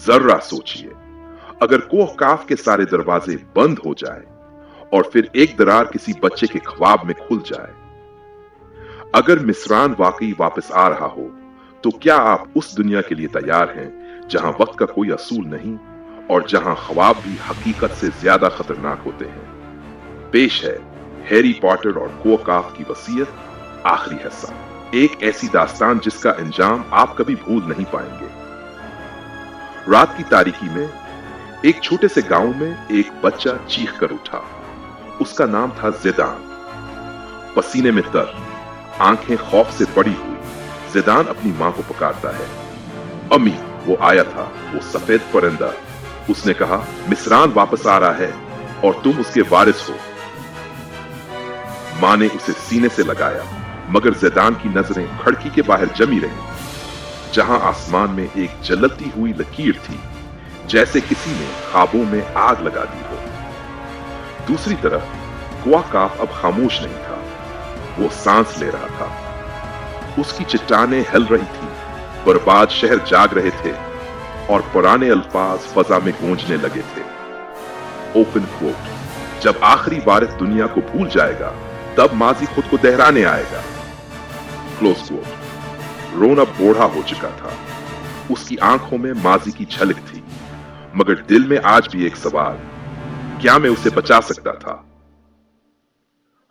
जर्रा सोचिए, अगर कोह काफ के सारे दरवाजे बंद हो जाए और फिर एक दरार किसी बच्चे के ख्वाब में खुल जाए। अगर मिस्रान वाकई वापस आ रहा हो, तो क्या आप उस दुनिया के लिए तैयार हैं जहां वक्त का कोई असूल नहीं और जहां ख्वाब भी हकीकत से ज्यादा खतरनाक होते हैं? पेश है हैरी पॉटर और कोह काफ की वसीयत, आखिरी हिस्सा। एक ऐसी दास्तान जिसका अंजाम आप कभी भूल नहीं पाएंगे। रात की तारीकी में एक छोटे से गांव में एक बच्चा चीख कर उठा। उसका नाम था ज़िदान। पसीने में तर, आंखें खौफ से बड़ी हुई, ज़िदान अपनी मां को पुकारता है। अम्मी, वो आया था, वो सफेद परिंदा। उसने कहा, मिस्रान वापस आ रहा है और तुम उसके वारिस हो। मां ने उसे सीने से लगाया, मगर ज़िदान की नजरें खिड़की के बाहर जमी रहीं, जहां आसमान में एक जलती हुई लकीर थी, जैसे किसी ने ख्वाबों में आग लगा दी हो। दूसरी तरफ कोह काफ अब खामोश नहीं था, वो सांस ले रहा था। उसकी चट्टानें हिल रही थी, बर्बाद शहर जाग रहे थे और पुराने अल्फाज फजा में गूंजने लगे थे। ओपन कोट, जब आखिरी वारिस दुनिया को भूल जाएगा, तब माजी खुद को दोहराने आएगा। Close coat. रोन अब बूढ़ा हो चुका था, उसकी आंखों में माजी की झलक थी, मगर दिल में आज भी एक सवाल, क्या मैं उसे बचा सकता था?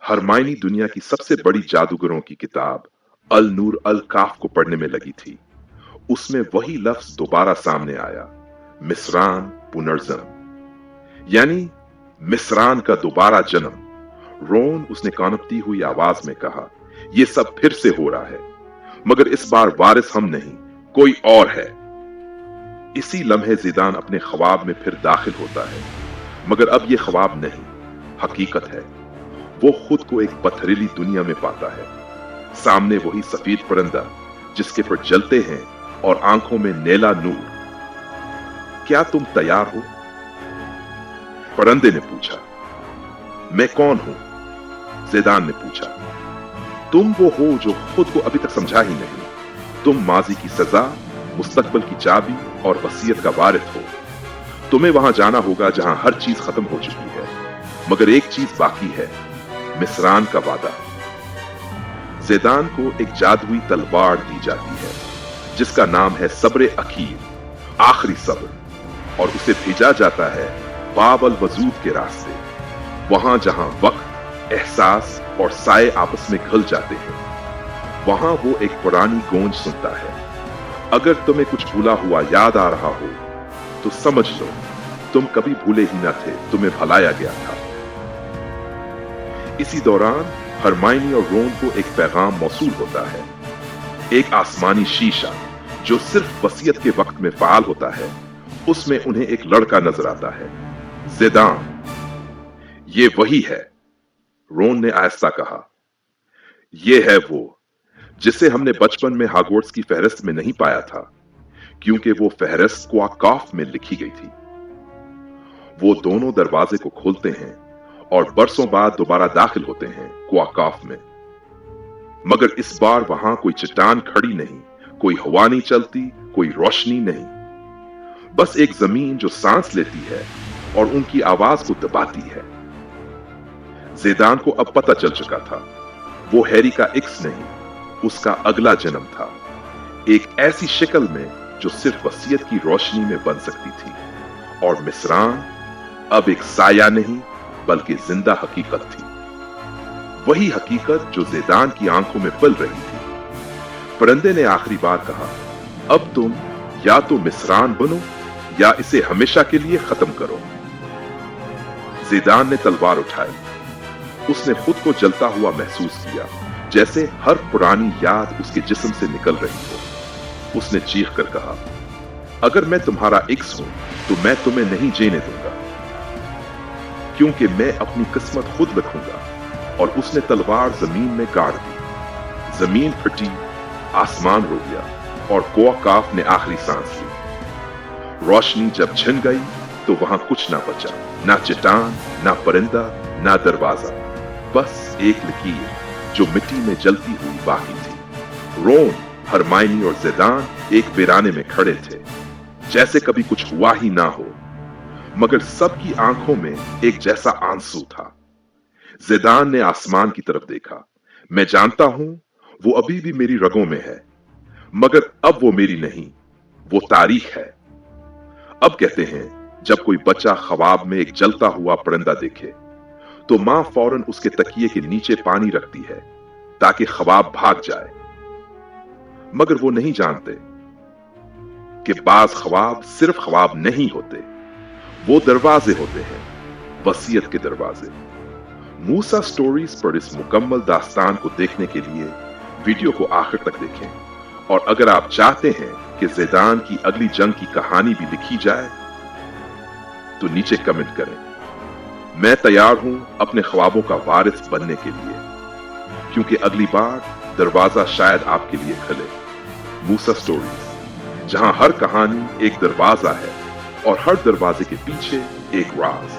हरमाइनी दुनिया की सबसे बड़ी जादूगरों की किताब अल नूर अल काफ को पढ़ने में लगी थी। उसमें वही लफ्ज दोबारा सामने आया, मिस्रान पुनर्जन्म, यानी मिस्रान का दोबारा जन्म। रोन, उसने कानपती हुई आवाज में कहा, यह सब फिर से हो रहा है, मगर इस बार वारिस हम नहीं, कोई और है। इसी लम्हे ज़िदान अपने ख्वाब में फिर दाखिल होता है, मगर अब यह ख्वाब नहीं, हकीकत है। वो खुद को एक पथरीली दुनिया में पाता है। सामने वही सफेद परिंदा जिसके पर जलते हैं और आंखों में नीला नूर। क्या तुम तैयार हो? परिंदे ने पूछा। मैं कौन हूं? ज़िदान ने पूछा। तुम वो हो जो खुद को अभी तक समझा ही नहीं। तुम माजी की सजा, मुस्तकबल की चाबी और वसीयत का वारिस हो। तुम्हें वहां जाना होगा जहां हर चीज खत्म हो चुकी है, मगर एक चीज बाकी है, मिस्रान का वादा। ज़िदान को एक जादुई तलवार दी जाती है जिसका नाम है सब्र अखीर, आखिरी सब्र, और उसे भेजा जाता है बाब अल वजूद के रास्ते, वहां जहां वक्त, एहसास और साए आपस में घुल जाते हैं। वहां वो एक पुरानी गूंज सुनता है। अगर तुम्हें कुछ भूला हुआ याद आ रहा हो, तो समझ लो तुम कभी भूले ही न थे, तुम्हें भुलाया गया था। इसी दौरान हरमाइनी और रोन को एक पैगाम मौसूल होता है, एक आसमानी शीशा जो सिर्फ वसीयत के वक्त में फाल होता है। उसमें उन्हें एक लड़का नजर आता है, ज़िदान। ये वही है, रोन ने आहिस्ता कहा। यह है वो जिसे हमने बचपन में हॉगवर्ट्स की फहरिस्त में नहीं पाया था, क्योंकि वो फहरिस्त कोह काफ में लिखी गई थी। वो दोनों दरवाजे को खोलते हैं और बरसों बाद दोबारा दाखिल होते हैं कोह काफ में, मगर इस बार वहां कोई चट्टान खड़ी नहीं, कोई हवा नहीं चलती, कोई रोशनी नहीं, बस एक जमीन जो सांस लेती है और उनकी आवाज को दबाती है। ज़िदान को अब पता चल चुका था, वो हैरी का इक्स नहीं, उसका अगला जन्म था, एक ऐसी शक्ल में जो सिर्फ वसीयत की रोशनी में बन सकती थी। और मिस्रान अब एक साया नहीं, बल्कि जिंदा हकीकत थी, वही हकीकत जो ज़िदान की आंखों में पल रही थी। परिंदे ने आखिरी बार कहा, अब तुम या तो मिस्रान बनो या इसे हमेशा के लिए खत्म करो। ज़िदान ने तलवार उठाई। उसने खुद को जलता हुआ महसूस किया, जैसे हर पुरानी याद उसके जिस्म से निकल रही हो। उसने चीख कर कहा, अगर मैं तुम्हारा इक्स हूं तो मैं तुम्हें नहीं जीने दूंगा, क्योंकि मैं अपनी किस्मत खुद लिखूंगा। और उसने तलवार जमीन में गाड़ दी। जमीन फटी, आसमान रो गया और कोह काफ ने आखिरी सांस ली। रोशनी जब छिन गई तो वहां कुछ ना बचा, ना चट्टान, ना परिंदा, ना दरवाजा, बस एक लकीर जो मिट्टी में जलती हुई बाकी थी। रोन, हरमाइनी और ज़िदान एक वीराने में खड़े थे, जैसे कभी कुछ हुआ ही ना हो, मगर सबकी आंखों में एक जैसा आंसू था। ज़िदान ने आसमान की तरफ देखा। मैं जानता हूं वो अभी भी मेरी रगों में है, मगर अब वो मेरी नहीं, वो तारीख है। अब कहते हैं जब कोई बच्चा ख्वाब में एक जलता हुआ परिंदा देखे तो मां फौरन उसके तकिए के नीचे पानी रखती है ताकि ख्वाब भाग जाए, मगर वो नहीं जानते कि बाज ख्वाब सिर्फ ख्वाब नहीं होते, वो दरवाजे होते हैं, वसीयत के दरवाजे। मूसा स्टोरीज पर इस मुकम्मल दास्तान को देखने के लिए वीडियो को आखिर तक देखें, और अगर आप चाहते हैं कि ज़िदान की अगली जंग की कहानी भी लिखी जाए तो नीचे कमेंट करें। मैं तैयार हूं अपने ख्वाबों का वारिस बनने के लिए, क्योंकि अगली बार दरवाजा शायद आपके लिए खुले। मूसा स्टोरीज, जहां हर कहानी एक दरवाजा है और हर दरवाजे के पीछे एक राज।